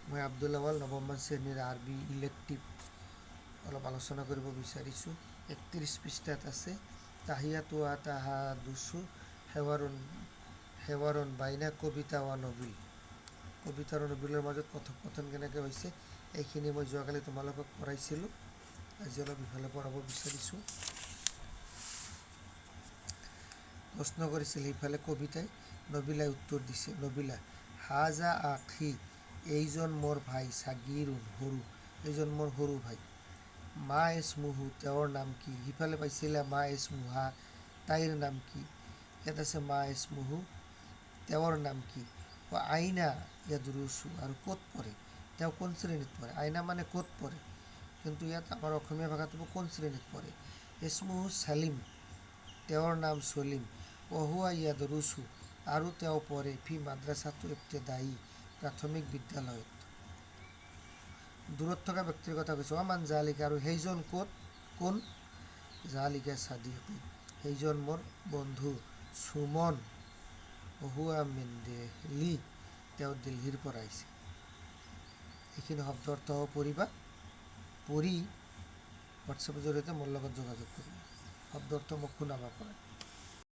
মই আব্দুল আৱাল নৱম শ্ৰেণীৰ আৰবি ইলেক্টিভ অলপ আলোচনা কৰিব বিচাৰিছোঁ। 31 পৃষ্ঠাত আছে তাহিয়াতু ওয়া তাহাদুসু হেৱাৰুন বাইনা কবিতা ওয়া নবিল। কবিতা আৰু নবিলৰ মাজত কথোপকথন কেনেকৈ হৈছে এইখিনি মই যোৱাকালি তোমালোকক পঢ়াইছিলোঁ। আজি অলপ ইফালে পঢ়াব বিচাৰিছোঁ। প্ৰশ্ন কৰিছিল সেইফালে কবিতাই, নবিলাই উত্তৰ দিছে। নবিলা, হাজা আখি, এইজন মোৰ ভাই, চাগিৰুন সৰু, এইজন মোৰ সৰু ভাই। মা ইছমুহু, তেওঁৰ নাম কি? সিফালে পাইছিলে মা ইছমুহা, তাইৰ নাম কি? ইয়াত আছে মা ইছমুহু, তেওঁৰ নাম কি? আইনা ইয়াদৰুছু, আৰু ক'ত পঢ়ে? তেওঁ কোন শ্ৰেণীত পঢ়ে? আইনা মানে ক'ত পঢ়ে, কিন্তু ইয়াত আমাৰ অসমীয়া ভাষাটো কোন শ্ৰেণীত পঢ়ে? ইছমুহু চালিম, তেওঁৰ নাম চলিম। হুৱা ইয়াদৰুছু, আৰু তেওঁ পঢ়ে ফি মাদ্ৰাছাতু ইবতেদায়ী, প্ৰাথমিক বিদ্যালয়ত। দূৰত থকা ব্যক্তিৰ কথা কৈছে। মান জালিকা, আৰু সেইজন কোন? জালিকা চাদিকি, সেইজন মোৰ বন্ধু। সুমন হুৱা মিন দিল্লী, তেওঁ দিল্লীৰ পৰা আহিছে। এইখিনি শব্দ অৰ্থ পঢ়িবা, পঢ়ি হোৱাটছএপৰ জৰিয়তে মোৰ লগত যোগাযোগ কৰিবা। শব্দ অৰ্থ মোক শুনাবা পৰা।